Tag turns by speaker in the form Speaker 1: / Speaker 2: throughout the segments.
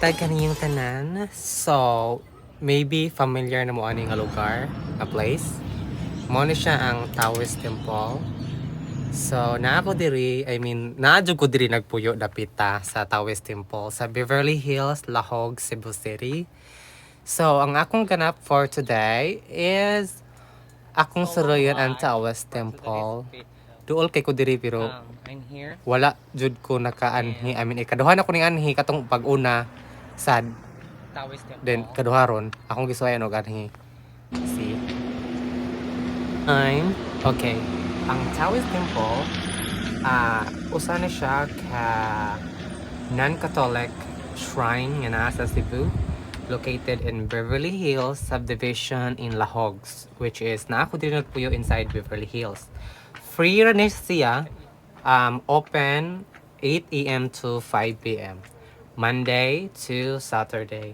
Speaker 1: Matag kaniyang tanan. So, maybe familiar na mo ani nga lugar, nga place. Mo ni siya ang Taoist Temple. So, naa ko diri nagpuyo dapita sa Taoist Temple sa Beverly Hills, Lahog, Cebu City. So, ang akong ganap for today is akong suruyan ang Taoist Temple. Duol kay ko diri pero wala jud ko nakaanhi. Ikaduhan ako ning anhi katong pag-una sad. Then kaduharon akong gisuwayan og anhi. See? Okay. Ang Taoist Temple, usa na siya ka non-Catholic shrine nga naa sa Cebu, located in Beverly Hills subdivision in Lahogs, which is naa ko din nagpuyo inside Beverly Hills. Free ra ni siya, open 8 a.m. to 5 p.m. Monday to Saturday.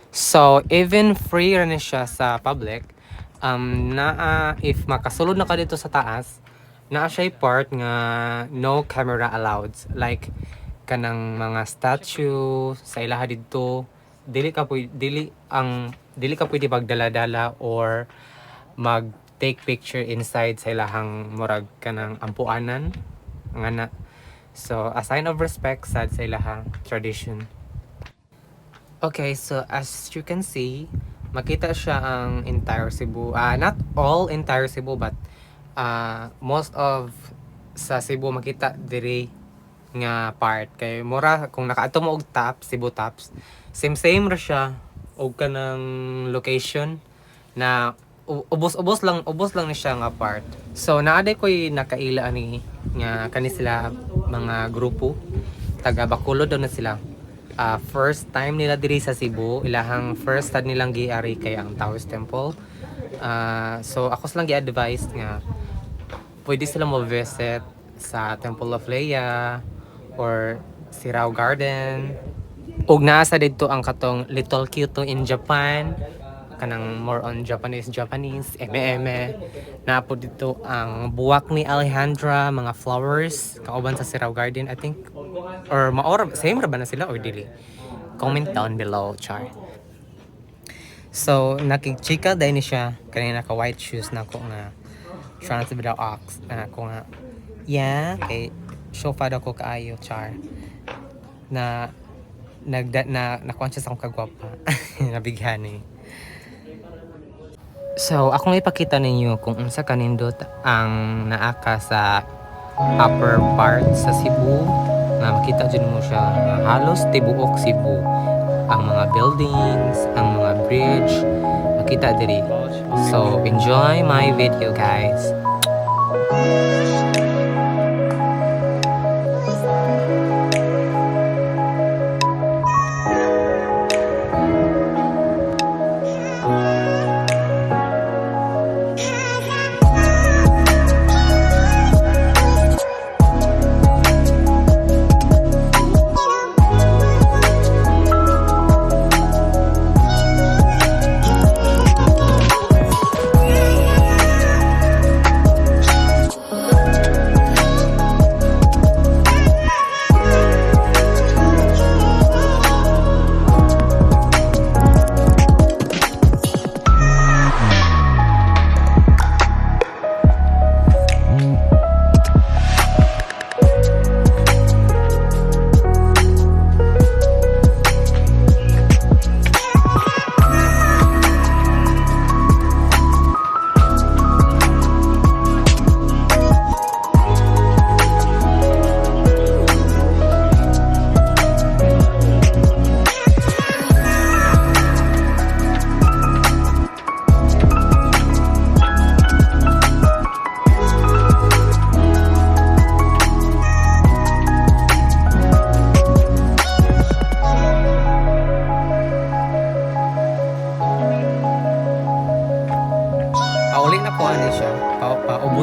Speaker 1: So, even free ra ni siya sa public, if makasulod na ka dito sa taas, naa siya part nga no camera allowed. Like, kanang mga statue sa ilaha dito, dili ka pwede magdala-dala or mag take picture inside sa ilahang murag kanang ampuanan nga na. So a sign of respect sad sa ilahang tradition. Okay, so as you can see, makita siya ang entire Cebu. Not all entire Cebu, but most of sa Cebu makita diri nga part kay mura kung nakaadto mo og top Cebu Tops, same ra siya og kanang location na ubos lang ni siya nga part. So naaday ko'y nakaila ani nga kani sila mga grupo taga Bacolod daw na sila. First time nila diri sa Cebu, ilahang first time nilang giari kay ang Taoist Temple. So ako silang gi-advise nga pwede sila mo visit sa Temple of Leia or Sirao Garden. Ug naa sa didto ang katong Little Kyoto in Japan, kanang more on Japanese, eme na po dito ang buwak ni Alejandra, mga flowers kauban sa Sirao Garden, I think, or same ra ba na sila or dili? Comment down below, char. So nakikchika dahil ni siya kanina ka white shoes na ko nga Transvital Ox na ko nga kay sofa daw ko kaayo, char, na conscious akong kagwapa. Nabighan eh. So, akong ipakita ninyo kung unsa kanindot ang naaka sa upper part sa Cebu. Makita dyan mo siya halos tibuok Cebu. Ang mga buildings, ang mga bridge, makita diri. So, enjoy my video, guys.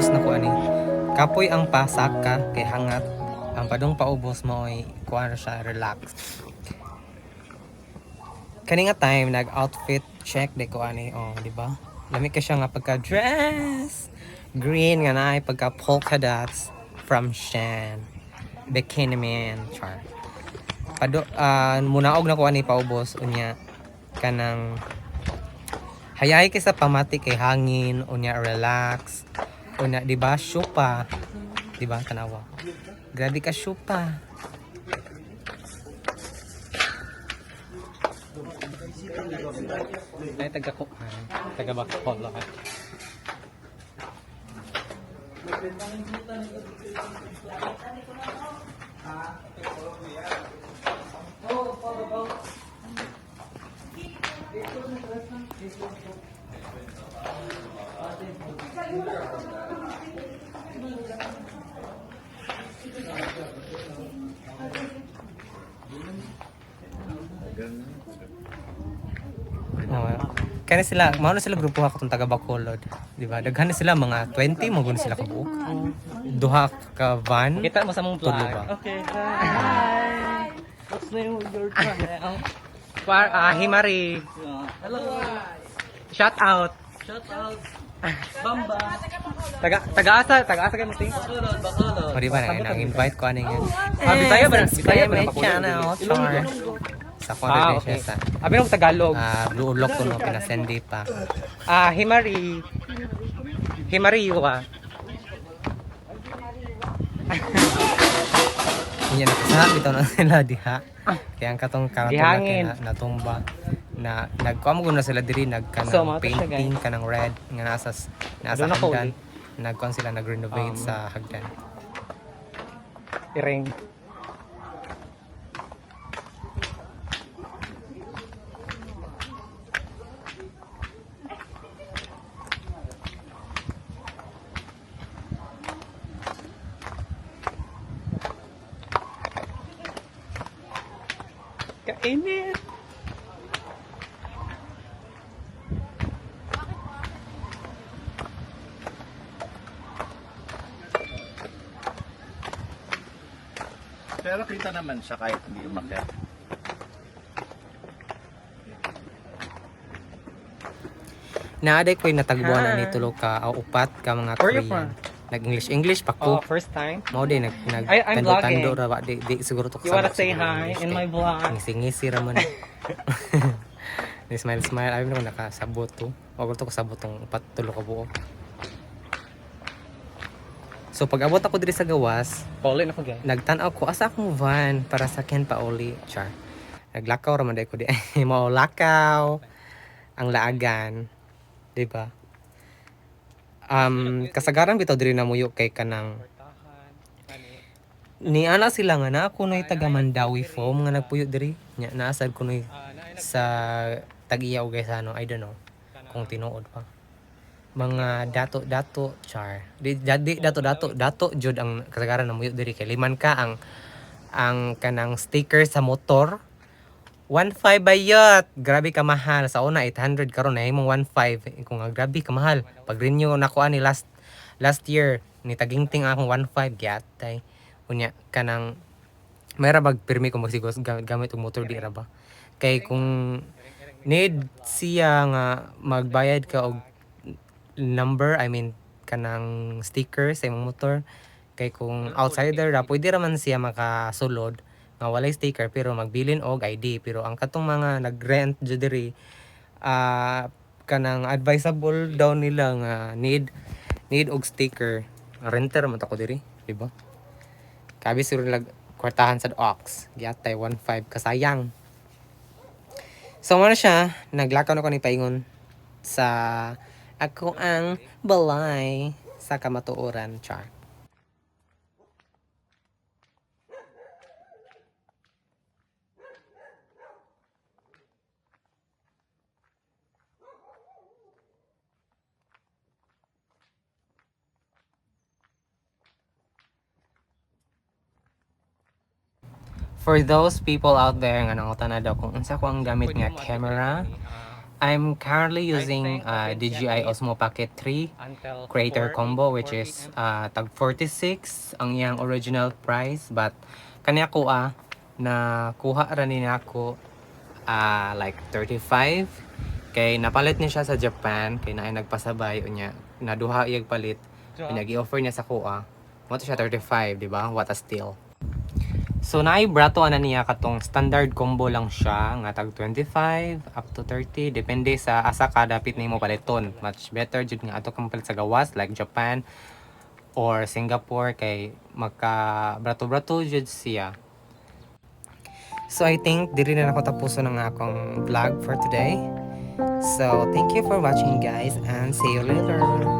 Speaker 1: paubos na ko ani. Kapoy ang pasaka kay hangat. Ang padong paubos mo ay kuha siya relax. Kani nga time nag-outfit check de ko ani, oh, di ba? Lami ka siya nga pagka-dress. Green nga na ay pagka-polka dots from Shan. Bikini Man char. munaog na ko ani paubos unya kanang hayay kay sa pamati kay hangin unya relax unya di ba syupa di ba tanawa grabe ka syupa ay taga Bacolod kaya sila, mao na sila grupo ha katong taga Bacolod, di ba? Daghan na sila mga 20 mo sila ka buok. Duha ka van.
Speaker 2: Kita mo sa mong
Speaker 1: Tulo
Speaker 2: vlog.
Speaker 1: ba?
Speaker 2: Okay, hi. What's the name of your channel?
Speaker 1: Himari.
Speaker 2: Hello.
Speaker 1: Shout out.
Speaker 2: Shout out. Bamba.
Speaker 1: Taga-asa kayo mo ting.
Speaker 2: Bacolod.
Speaker 1: O di ba nang invite ko ani nga.
Speaker 2: Bisaya ba? Bisaya ba?
Speaker 1: may channel, char. Sa
Speaker 2: Ah,
Speaker 1: conversation
Speaker 2: okay.
Speaker 1: sa
Speaker 2: Abi mo Tagalog.
Speaker 1: Blue Lock ko no pinasendi pa.
Speaker 2: Himari. Himari yuwa.
Speaker 1: Inya nakasabi bitaw na sila diha. Kaya ang katong
Speaker 2: Dihangin.
Speaker 1: na natumba na nagkuam na sila diri
Speaker 2: So,
Speaker 1: nagkanang
Speaker 2: mga to siya,
Speaker 1: painting kanang red nga nasa
Speaker 2: Doon ako
Speaker 1: hagdan. Nagkuan sila nag-renovate sa hagdan.
Speaker 2: Iring. Kainit.
Speaker 3: Pero kita naman siya kahit hindi umakyat.
Speaker 1: Naaday ko'y natagbuan na ni tulo ka o upat ka mga
Speaker 2: Where you
Speaker 1: Korean.
Speaker 2: from?
Speaker 1: Nag-English pa
Speaker 2: Oh,
Speaker 1: ko.
Speaker 2: first time?
Speaker 1: Mao din
Speaker 2: I'm
Speaker 1: tando
Speaker 2: vlogging.
Speaker 1: ra ba di siguro to
Speaker 2: You wanna
Speaker 1: kasabot
Speaker 2: say
Speaker 1: siguro
Speaker 2: hi
Speaker 1: English
Speaker 2: in
Speaker 1: kay
Speaker 2: my vlog?
Speaker 1: ngisi-ngisi ra man. Ni smile ay ko nakasabot to. Wag to kasabot tong upat tulo ka buo. So pag abot ako diri sa gawas,
Speaker 2: Paulit na ko guys.
Speaker 1: nagtan-aw ko asa akong van para sa Ken Pauli, char. Naglakaw ra man day ko di. Mao lakaw ang laagan, di ba? Kasagaran bitaw diri na muyo kay kanang ni ana sila nga na ako noy taga Mandawi Foam nga nagpuyo diri. Nya naasad ko noy sa Tag-Iya o Gaisano, I don't know kung tinuod pa. Mga dato char. Di dato jud ang kasagaran na muyo diri kay liman ka ang kanang sticker sa motor 1.5 bayot. Grabe ka mahal. Sa una 800 karon na imong 1.5. Kung grabe ka mahal. Pag renew nako ani last year ni tagingting akong 1.5 gyatay. Unya kanang mayra bag pirmi ko magsigos gamit og motor di ra ba. Kay kung need siya nga magbayad ka og number, I mean kanang sticker sa imong motor. Kay kung outsider ra pwede ra man siya makasulod nga walay sticker pero magbilin og ID. Pero ang katong mga nag-rent jud diri kanang advisable daw nila nga need og sticker. Renter man ako diri, di ba? Kabi sure lag kwartahan sa Ox. Giyatay 1.5 kasayang. So mo na siya, naglakaw na ko ni paingon sa ako ang balay sa kamatuoran, char. For those people out there nga nangutan na daw kung unsa ko ang gamit nga camera, I'm currently using DJI Osmo Pocket 3 Creator Combo, which is tag 46 ang iyang original price, but kaniya ko na kuha ra ni nako like 35 kay napalit niya siya sa Japan kay naay nagpasabay unya naduha iyag palit, nag-i-offer niya sa kuha mo to siya 35, di ba? What a steal. So naay brato ana niya katong standard combo lang siya nga tag 25 up to 30 depende sa asa ka dapit nimo paliton. Much better jud nga ato kang palit sa gawas like Japan or Singapore kay maka brato-brato jud siya. So I think diri na ako tapuson ang akong vlog for today. So thank you for watching guys and see you later.